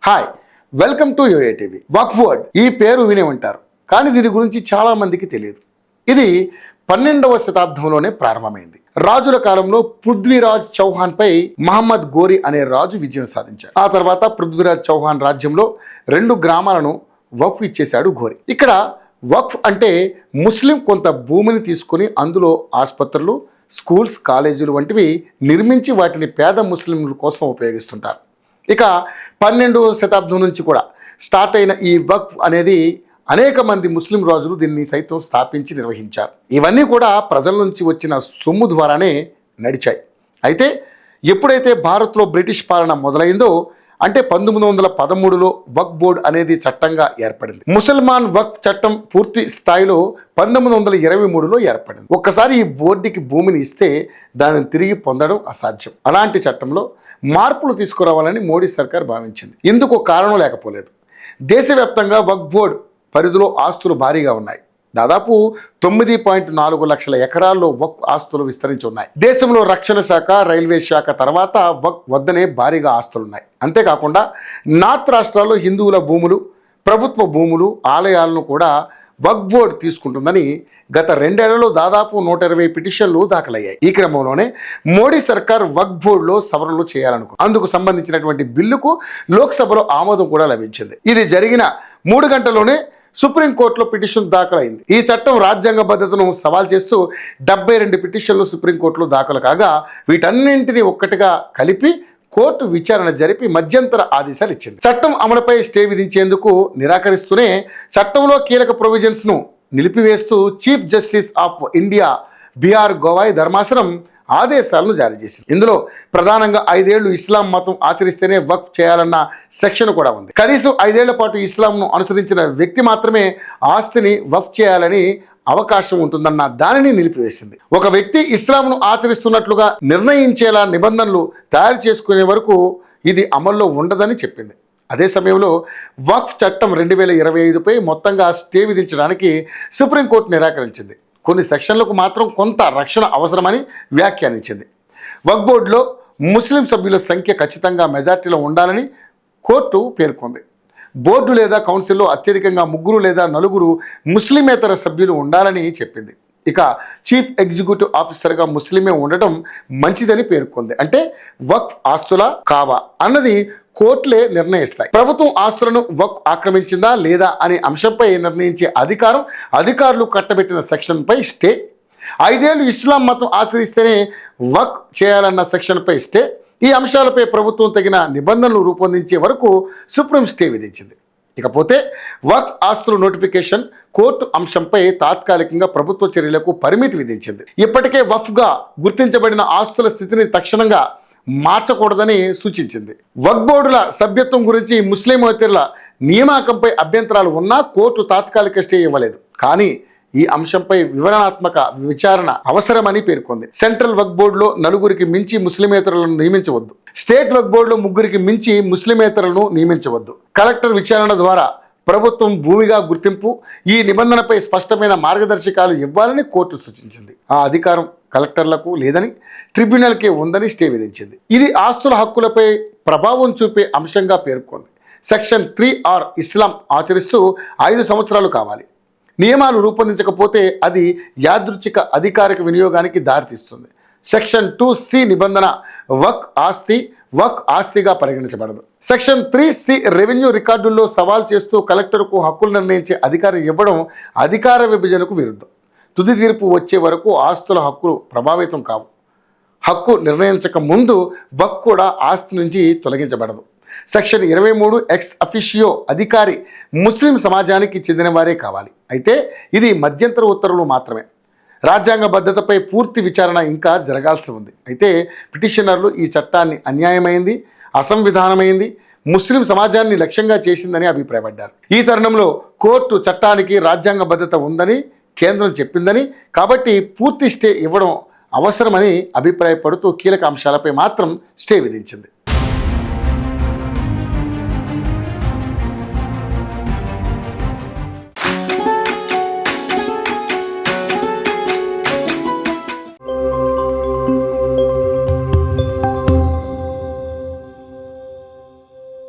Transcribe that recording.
Hi, welcome to యోఏ TV. Waqf board ఈ పేరు వినే ఉంటారు, కానీ దీని గురించి చాలా మందికి తెలియదు. ఇది 12వ శతాబ్దంలోనే ప్రారంభమైంది. రాజుల కాలంలో పృథ్వీరాజ్ చౌహాన్ పై మహమ్మద్ గోరి అనే రాజు విజయం సాధించారు. ఆ తర్వాత పృథ్వీరాజ్ చౌహాన్ రాజ్యంలో 2 గ్రామాలను వక్ఫ్ ఇచ్చేశాడు గోరి. ఇక్కడ వక్ఫ్ అంటే ముస్లిం కొంత భూమిని తీసుకొని అందులో ఆసుపత్రులు, స్కూల్స్, కాలేజీలు వంటివి నిర్మించి వాటిని పేద ముస్లింల కోసం ఉపయోగిస్తుంటారు. ఇక 12వ శతాబ్దం నుంచి కూడా స్టార్ట్ అయిన ఈ వక్ఫ్ అనేది అనేక మంది ముస్లిం రాజులు దీన్ని సైతం స్థాపించి నిర్వహించారు. ఇవన్నీ కూడా ప్రజల నుంచి వచ్చిన సొమ్ము ద్వారానే నడిచాయి. అయితే ఎప్పుడైతే భారత్లో బ్రిటిష్ పాలన మొదలైందో అంటే 1913లో వక్ఫ్ బోర్డు అనేది చట్టంగా ఏర్పడింది. ముసల్మాన్ వక్ఫ్ చట్టం పూర్తి స్థాయిలో 1923లో ఏర్పడింది. ఒక్కసారి ఈ బోర్డుకి భూమిని ఇస్తే దానిని తిరిగి పొందడం అసాధ్యం. అలాంటి చట్టంలో మార్పులు తీసుకురావాలని మోడీ సర్కార్ భావించింది. ఇందుకు కారణం లేకపోలేదు. దేశవ్యాప్తంగా వక్ఫ్ బోర్డు పరిధిలో ఆస్తులు భారీగా ఉన్నాయి. దాదాపు 9.4 లక్షల ఎకరాల్లో వక్ఫ్ ఆస్తులు విస్తరించి ఉన్నాయి. దేశంలో రక్షణ శాఖ, రైల్వే శాఖ తర్వాత వక్ఫ్ వద్దనే భారీగా ఆస్తులున్నాయి. అంతేకాకుండా నార్త్ రాష్ట్రాల్లో హిందువుల భూములు, ప్రభుత్వ భూములు, ఆలయాలను కూడా వక్ఫ్ బోర్డు తీసుకుంటుందని గత 2 ఏళ్లలో దాదాపు 120 పిటిషన్లు దాఖలయ్యాయి. ఈ క్రమంలోనే మోడీ సర్కార్ వక్ఫ్ బోర్డులో సవరణలు చేయాలనుకుంది. అందుకు సంబంధించినటువంటి బిల్లుకు లోక్సభలో ఆమోదం కూడా లభించింది. ఇది జరిగిన 3 గంటల్లోనే సుప్రీంకోర్టులో పిటిషన్ దాఖలైంది. ఈ చట్టం రాజ్యాంగ భద్రతను సవాల్ చేస్తూ 72 పిటిషన్లు సుప్రీంకోర్టులో దాఖలు కాగా వీటన్నింటినీ ఒక్కటిగా కలిపి కోర్టు విచారణ జరిపి మధ్యంతర ఆదేశాలు ఇచ్చింది. చట్టం అమలుపై స్టే విధించేందుకు నిరాకరిస్తూనే చట్టంలో కీలక ప్రొవిజన్స్ను నిలిపివేస్తూ chief justice of India BR Gavai ధర్మాసనం ఆదేశాలను జారీ చేసింది. ఇందులో ప్రధానంగా 5 ఏళ్లు ఇస్లాం మతం ఆచరిస్తేనే వక్ఫ్ చేయాలన్న సెక్షన్ కూడా ఉంది. కనీసం 5 ఏళ్ల పాటు ఇస్లాంను అనుసరించిన వ్యక్తి మాత్రమే ఆస్తిని వక్ఫ్ చేయాలని అవకాశం ఉంటుందన్న దానిని నిలిపివేసింది. ఒక వ్యక్తి ఇస్లాంను ఆచరిస్తున్నట్లుగా నిర్ణయించేలా నిబంధనలు తయారు చేసుకునే వరకు ఇది అమల్లో ఉండదని చెప్పింది. అదే సమయంలో వక్ఫ్ చట్టం 2025పై మొత్తంగా స్టే విధించడానికి సుప్రీంకోర్టు నిరాకరించింది. కొన్ని సెక్షన్లకు మాత్రం కొంత రక్షణ అవసరమని వ్యాఖ్యానించింది. వక్ఫ్ బోర్డులో ముస్లిం సభ్యుల సంఖ్య ఖచ్చితంగా మెజార్టీలో ఉండాలని కోర్టు పేర్కొంది. బోర్డు లేదా కౌన్సిల్లో అత్యధికంగా 3 లేదా 4 ముస్లిమేతర సభ్యులు ఉండాలని చెప్పింది. ఇక చీఫ్ ఎగ్జిక్యూటివ్ ఆఫీసర్గా ముస్లిమే ఉండటం మంచిదని పేర్కొంది. అంటే వక్ఫ్ ఆస్తులా కావా అన్నది కోర్టులే నిర్ణయిస్తాయి. ప్రభుత్వం ఆస్తులను వక్ఫ్ ఆక్రమించిందా లేదా అనే అంశంపై నిర్ణయించే అధికారులు కట్టబెట్టిన సెక్షన్పై స్టే, 5 ఏళ్లు ఇస్లాం మతం ఆచరిస్తేనే వక్ఫ్ చేయాలన్న సెక్షన్పై స్టే, ఈ అంశాలపై ప్రభుత్వం తగిన నిబంధనలు రూపొందించే వరకు సుప్రీం స్టే విధించింది. ఇకపోతే వక్ఫ్ ఆస్తుల నోటిఫికేషన్ కోర్టు అంశంపై తాత్కాలికంగా ప్రభుత్వ చర్యలకు పరిమితి విధించింది. ఇప్పటికే వక్ఫ్గా గుర్తించబడిన ఆస్తుల స్థితిని తక్షణంగా మార్చకూడదని సూచించింది. వక్ఫ్ బోర్డుల సభ్యత్వం గురించి ముస్లిమేతరుల నియామకంపై అభ్యంతరాలు ఉన్నా కోర్టు తాత్కాలిక స్టే ఇవ్వలేదు. కానీ ఈ అంశంపై వివరణాత్మక విచారణ అవసరమని పేర్కొంది. సెంట్రల్ వక్ఫ్ బోర్డులో 4 మించి ముస్లిమేతరులను నియమించవద్దు. స్టేట్ వక్ఫ్ బోర్డులో 3 మించి ముస్లిమేతరులను నియమించవద్దు. కలెక్టర్ విచారణ ద్వారా ప్రభుత్వం భూమిగా గుర్తింపు, ఈ నిబంధనపై స్పష్టమైన మార్గదర్శకాలు ఇవ్వాలని కోర్టు సూచించింది. ఆ అధికారం కలెక్టర్లకు లేదని, ట్రిబ్యునల్కే ఉందని స్టే విధించింది. ఇది ఆస్తుల హక్కులపై ప్రభావం చూపే అంశంగా పేర్కొంది. సెక్షన్ 3R ఇస్లాం ఆచరిస్తూ 5 సంవత్సరాలు కావాలి. నియమాలు రూపొందించకపోతే అది యాదృచ్ఛిక అధికారిక వినియోగానికి దారితీస్తుంది. సెక్షన్ 2C నిబంధన వక్ఫ్ ఆస్తిగా పరిగణించబడదు. సెక్షన్ 3C రెవెన్యూ రికార్డుల్లో సవాల్ చేస్తూ కలెక్టర్కు హక్కులు నిర్ణయించే అధికారం ఇవ్వడం అధికార విభజనకు విరుద్ధం. తుది తీర్పు వచ్చే వరకు ఆస్తుల హక్కులు ప్రభావితం కావు. హక్కు నిర్ణయించక ముందు వక్ఫ్ కూడా ఆస్తి నుంచి తొలగించబడదు. సెక్షన్ 23 ఎక్స్ అఫిషియో అధికారి ముస్లిం సమాజానికి చెందిన వారే కావాలి. అయితే ఇది మధ్యంతర ఉత్తర్వులు మాత్రమే. రాజ్యాంగ భద్రతపై పూర్తి విచారణ ఇంకా జరగాల్సి ఉంది. అయితే పిటిషనర్లు ఈ చట్టాన్ని అన్యాయమైంది, అసంవిధానమైంది, ముస్లిం సమాజాన్ని లక్ష్యంగా చేసిందని అభిప్రాయపడ్డారు. ఈ తరుణంలో కోర్టు చట్టానికి రాజ్యాంగ భద్రత ఉందని కేంద్రం చెప్పిందని, కాబట్టి పూర్తి స్టే ఇవ్వడం అవసరమని అభిప్రాయపడుతూ కీలక అంశాలపై మాత్రం స్టే విధించింది.